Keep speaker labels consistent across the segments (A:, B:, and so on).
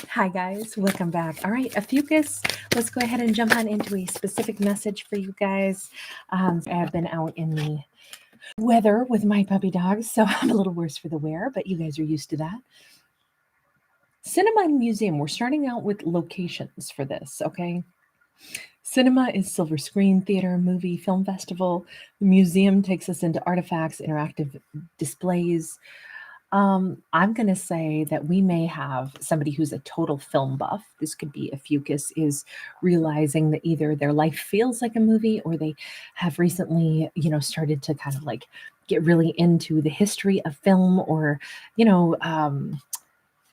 A: Hi, guys. Welcome back. All right, Ophiuchus, let's go ahead and jump on into a specific message for you guys. I have been out in the weather with my puppy dogs, so I'm a little worse for the wear, but you guys are used to that. Cinema and museum, we're starting out with locations for this, okay? Cinema is silver screen, theater, movie, film festival. The museum takes us into artifacts, interactive displays. I'm going to say that we may have somebody who's a total film buff. This could be Ophiuchus is realizing that either their life feels like a movie or they have recently, started to kind of like get really into the history of film or, you know,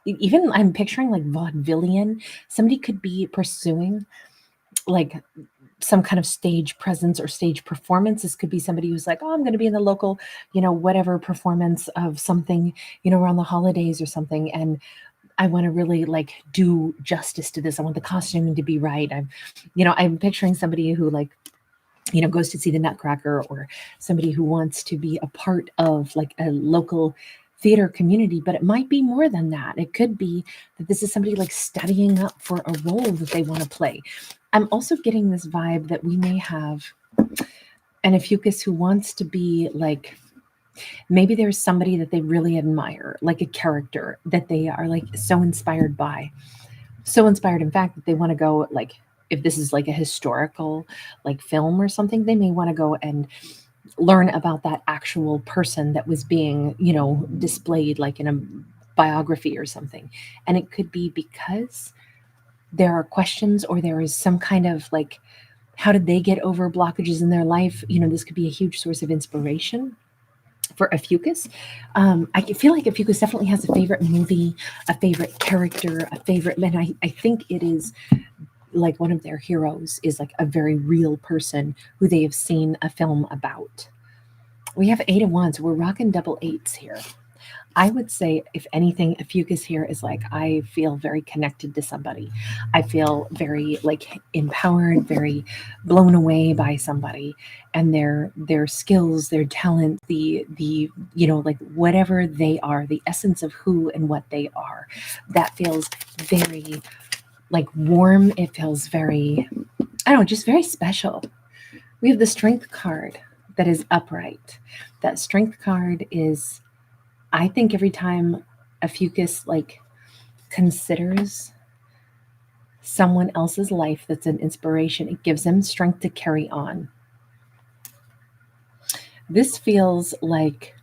A: even I'm picturing like vaudevillian. Somebody could be pursuing like some kind of stage presence or stage performance. This could be somebody who's like, oh, I'm going to be in the local, whatever performance of something, around the holidays or something. And I want to really like do justice to this. I want the costuming to be right. I'm picturing somebody who like, goes to see the Nutcracker or somebody who wants to be a part of like a local theater community, but it might be more than that. It could be that this is somebody like studying up for a role that they want to play. I'm also getting this vibe that we may have an Ophiuchus who wants to be like, maybe there's somebody that they really admire, like a character that they are like so inspired by. So inspired, in fact, that they want to go like, if this is like a historical like film or something, they may want to go and learn about that actual person that was being, displayed like in a biography or something. And it could be because there are questions or there is some kind of like, how did they get over blockages in their life? This could be a huge source of inspiration for Ophiuchus. I feel like Ophiuchus definitely has a favorite movie, a favorite character, a favorite, and I think it is like one of their heroes is like a very real person who they have seen a film about. We have 8 of Wands. We're rocking double eights here. I would say, if anything, Ophiuchus here is like, I feel very connected to somebody. I feel very like empowered, very blown away by somebody and their skills, their talent, the like whatever they are, the essence of who and what they are. That feels very like warm. It feels very, I don't know, just very special. We have the Strength card that is upright. That Strength card is, I think every time Ophiuchus like considers someone else's life that's an inspiration, it gives them strength to carry on. This feels like,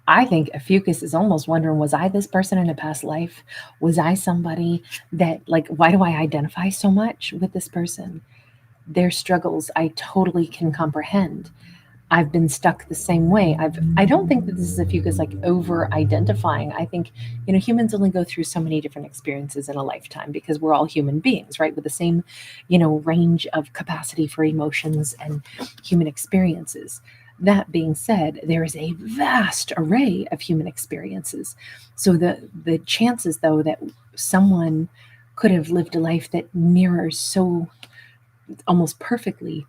A: I think Ophiuchus is almost wondering, was I this person in a past life? Was I somebody that like, why do I identify so much with this person? Their struggles I totally can comprehend. I've been stuck the same way. I don't think that this is Ophiuchus like over identifying. I think, humans only go through so many different experiences in a lifetime because we're all human beings, right? With the same, range of capacity for emotions and human experiences. That being said, there is a vast array of human experiences. So the chances though that someone could have lived a life that mirrors so almost perfectly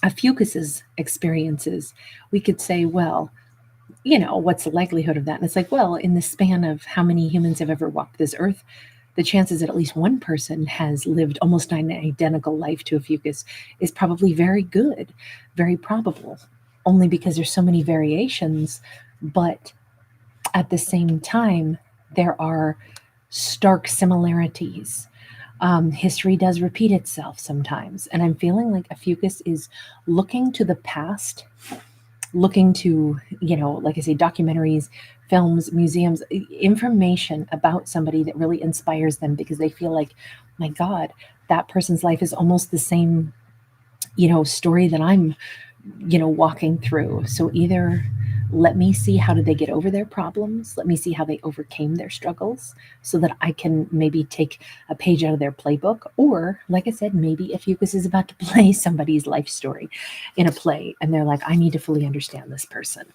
A: Ophiuchus's experiences, we could say, well, what's the likelihood of that? And it's like, well, in the span of how many humans have ever walked this earth, the chances that at least one person has lived almost an identical life to Ophiuchus is probably very good, very probable, only because there's so many variations. But at the same time, there are stark similarities. History does repeat itself sometimes. And I'm feeling like Ophiuchus is looking to the past, looking to, like I say, documentaries, films, museums, information about somebody that really inspires them because they feel like, my God, that person's life is almost the same, story that I'm, walking through. So either let me see how did they get over their problems, let me see how they overcame their struggles so that I can maybe take a page out of their playbook, or like I said, maybe Ophiuchus is about to play somebody's life story in a play and they're like, I need to fully understand this person.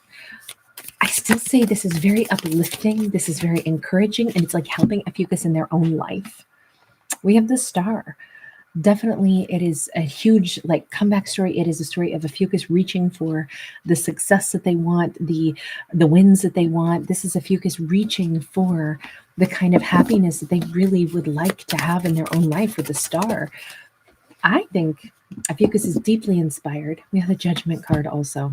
A: I still say this is very uplifting, this is very encouraging, and it's like helping Ophiuchus in their own life. We have the Star. Definitely, it is a huge like comeback story. It is a story of Ophiuchus reaching for the success that they want, the wins that they want. This is Ophiuchus reaching for the kind of happiness that they really would like to have in their own life with the star. I think Ophiuchus is deeply inspired. We have the Judgment card also.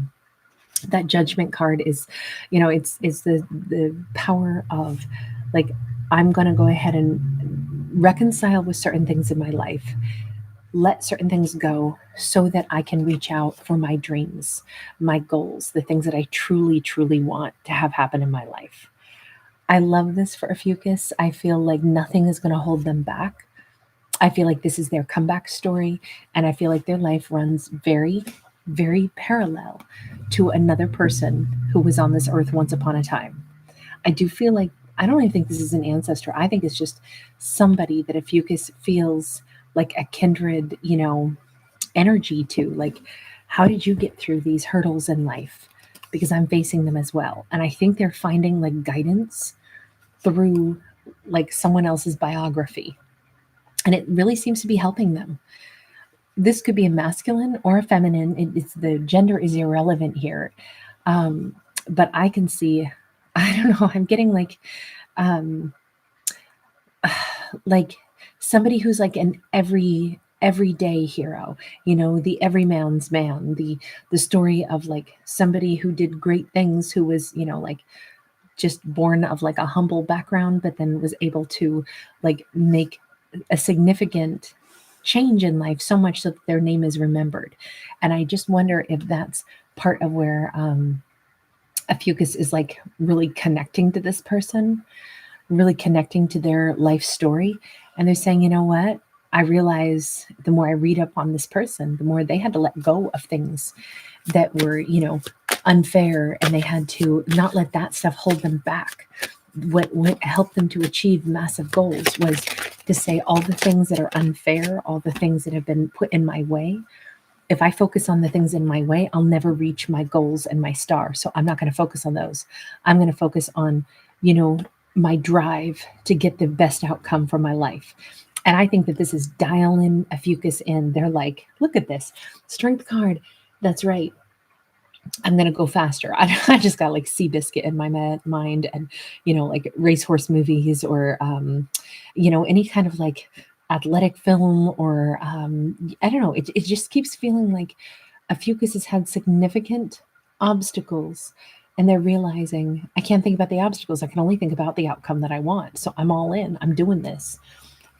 A: That Judgment card is, it's the power of like I'm going to go ahead and reconcile with certain things in my life, let certain things go so that I can reach out for my dreams, my goals, the things that I truly, truly want to have happen in my life. I love this for Ophiuchus. I feel like nothing is going to hold them back. I feel like this is their comeback story, and I feel like their life runs very, very parallel to another person who was on this earth once upon a time. I do feel like I don't even think this is an ancestor. I think it's just somebody that Ophiuchus feels like a kindred, energy to. Like, how did you get through these hurdles in life? Because I'm facing them as well. And I think they're finding like guidance through like someone else's biography. And it really seems to be helping them. This could be a masculine or a feminine. It's the gender is irrelevant here. Um, but I can see, I don't know, I'm getting um, like somebody who's like an everyday hero, the everyman's man, the story of like somebody who did great things, who was, like just born of like a humble background, but then was able to like make a significant change in life so much so that their name is remembered. And I just wonder if that's part of where Ophiuchus is like really connecting to this person, really connecting to their life story. And they're saying, you know what? I realize the more I read up on this person, the more they had to let go of things that were, unfair, and they had to not let that stuff hold them back. What helped them to achieve massive goals was to say all the things that are unfair, all the things that have been put in my way. If I focus on the things in my way, I'll never reach my goals and my star. So I'm not going to focus on those. I'm going to focus on, my drive to get the best outcome for my life. And I think that this is dialing Ophiuchus in. They're like, look at this strength card. That's right. I'm going to go faster. I just got like Seabiscuit in my mind, and, like racehorse movies, or, any kind of like athletic film, or, I don't know. It just keeps feeling like Ophiuchus has had significant obstacles, and they're realizing I can't think about the obstacles. I can only think about the outcome that I want. So I'm all in. I'm doing this.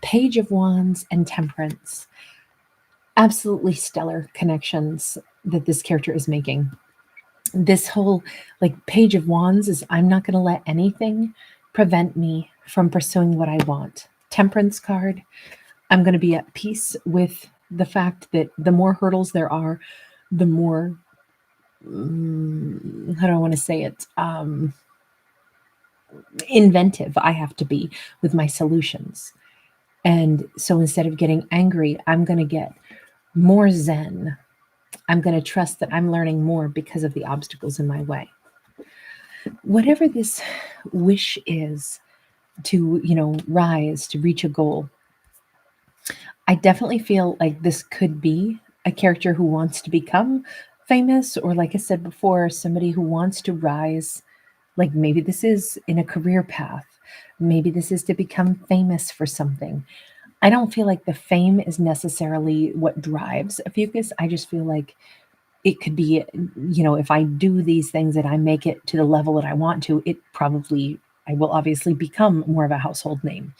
A: Page of Wands and Temperance. Absolutely stellar connections that this character is making. This whole like Page of Wands is I'm not going to let anything prevent me from pursuing what I want. Temperance card, I'm going to be at peace with the fact that the more hurdles there are, the more, how do I want to say it? Inventive I have to be with my solutions. And so instead of getting angry, I'm going to get more zen. I'm going to trust that I'm learning more because of the obstacles in my way. Whatever this wish is to, rise, to reach a goal, I definitely feel like this could be a character who wants to become famous, or like I said before, somebody who wants to rise. Like maybe this is in a career path. Maybe this is to become famous for something. I don't feel like the fame is necessarily what drives Ophiuchus. I just feel like it could be, if I do these things and I make it to the level that I want to, I will obviously become more of a household name.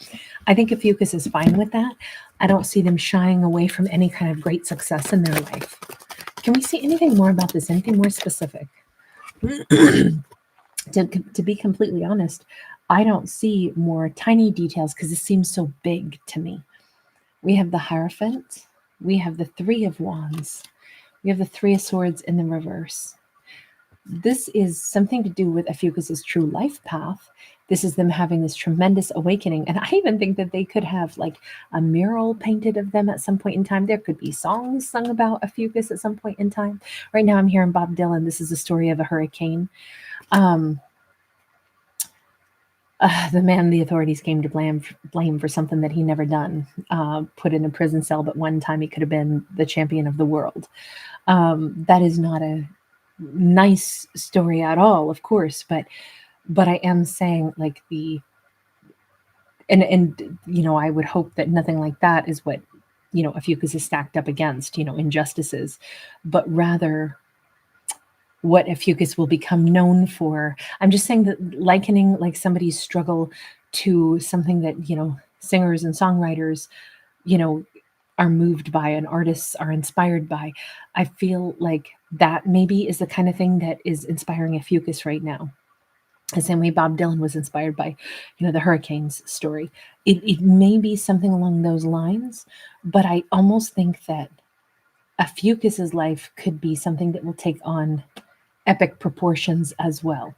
A: I think Ophiuchus is fine with that. I don't see them shying away from any kind of great success in their life. Can we see anything more about this? Anything more specific? To be completely honest, I don't see more tiny details because it seems so big to me. We have the Hierophant. We have the Three of Wands. We have the Three of Swords in the reverse. This is something to do with Ophiuchus's true life path. This is them having this tremendous awakening. And I even think that they could have like a mural painted of them at some point in time. There could be songs sung about Ophiuchus at some point in time. Right now I'm hearing Bob Dylan. This is the story of a hurricane. the man the authorities came to blame for something that he never done, put in a prison cell, but one time he could have been the champion of the world. That is not a nice story at all, of course, but I am saying like the and you know, I would hope that nothing like that is what, you know, Ophiuchus is stacked up against, you know, injustices, but rather what Ophiuchus will become known for. I'm just saying that likening like somebody's struggle to something that, you know, singers and songwriters, you know, are moved by and artists are inspired by. I feel like that maybe is the kind of thing that is inspiring Ophiuchus right now. The same way Bob Dylan was inspired by, you know, the Hurricanes story. It may be something along those lines, but I almost think that Ophiuchus's life could be something that will take on epic proportions as well.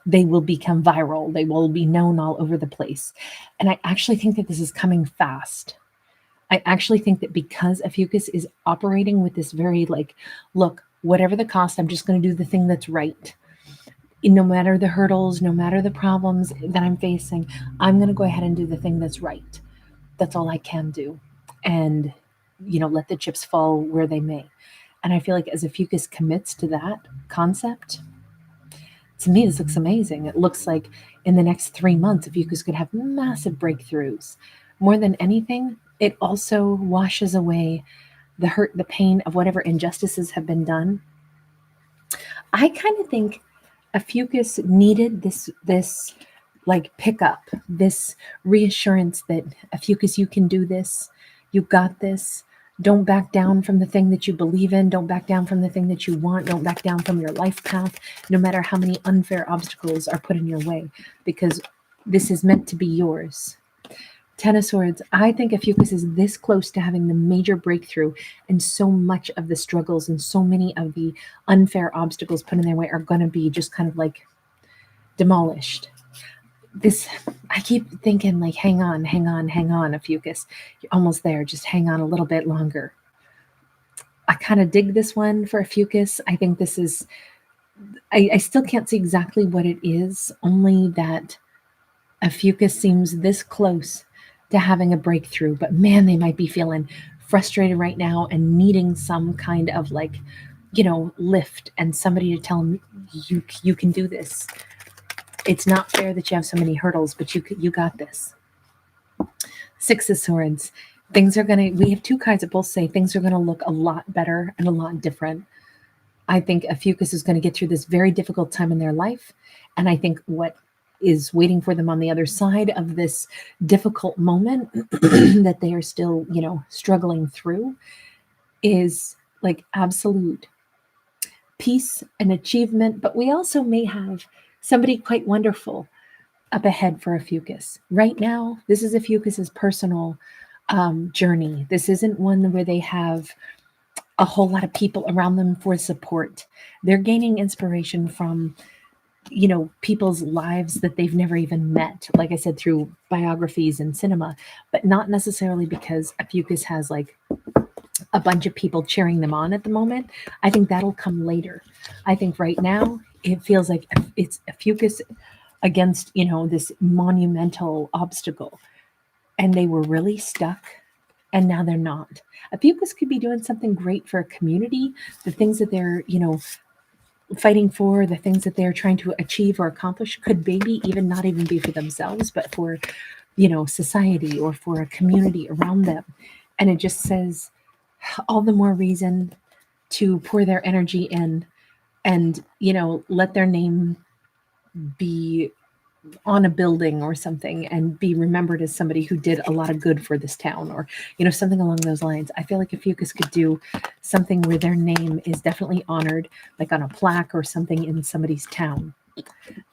A: They will become viral. They will be known all over the place. And I actually think that this is coming fast. I actually think that because Ophiuchus is operating with this very like, look, whatever the cost, I'm just going to do the thing that's right. No matter the hurdles, no matter the problems that I'm facing, I'm going to go ahead and do the thing that's right. That's all I can do. And, you know, let the chips fall where they may. And I feel like as Ophiuchus commits to that concept, to me, this looks amazing. It looks like in the next 3 months, Ophiuchus could have massive breakthroughs. More than anything, it also washes away the hurt, the pain of whatever injustices have been done. I kind of think Ophiuchus needed this like pickup, this reassurance that Ophiuchus, you can do this, you got this. Don't back down from the thing that you believe in. Don't back down from the thing that you want. Don't back down from your life path, no matter how many unfair obstacles are put in your way, because this is meant to be yours. Ten of Swords, I think Ophiuchus is this close to having the major breakthrough, and so much of the struggles and so many of the unfair obstacles put in their way are going to be just kind of like demolished. This, I keep thinking like, hang on, Ophiuchus. You're almost there. Just hang on a little bit longer. I kind of dig this one for Ophiuchus. I think this is, I still can't see exactly what it is, only that Ophiuchus seems this close to having a breakthrough, but man, they might be feeling frustrated right now and needing some kind of like, you know, lift and somebody to tell them you can do this. It's not fair that you have so many hurdles, but you got this. Six of Swords. Things are going to, we have two cards that both say things are going to look a lot better and a lot different. I think Ophiuchus is going to get through this very difficult time in their life. And I think what is waiting for them on the other side of this difficult moment that they are still, you know, struggling through is like absolute peace and achievement. But we also may have somebody quite wonderful up ahead for Ophiuchus. Right now, this is Ophiuchus's personal journey. This isn't one where they have a whole lot of people around them for support. They're gaining inspiration from, you know, people's lives that they've never even met, like I said, through biographies and cinema, but not necessarily because Ophiuchus has like a bunch of people cheering them on at the moment. I think that'll come later. I think right now it feels like it's Ophiuchus against, you know, this monumental obstacle, and they were really stuck, and now they're not. Ophiuchus could be doing something great for a community, the things that they're, you know, fighting for, the things that they're trying to achieve or accomplish could maybe even not even be for themselves, but for, you know, society or for a community around them. And it just says all the more reason to pour their energy in and, you know, let their name be on a building or something and be remembered as somebody who did a lot of good for this town, or, you know, something along those lines. I feel like Ophiuchus could do something where their name is definitely honored, like on a plaque or something in somebody's town,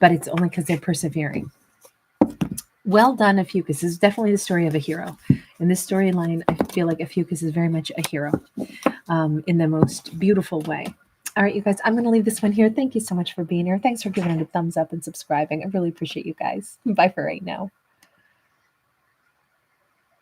A: but it's only because they're persevering. Well done, Ophiuchus. This is definitely the story of a hero. In this storyline, I feel like Ophiuchus is very much a hero in the most beautiful way. All right, you guys, I'm going to leave this one here. Thank you so much for being here. Thanks for giving it a thumbs up and subscribing. I really appreciate you guys. Bye for right now.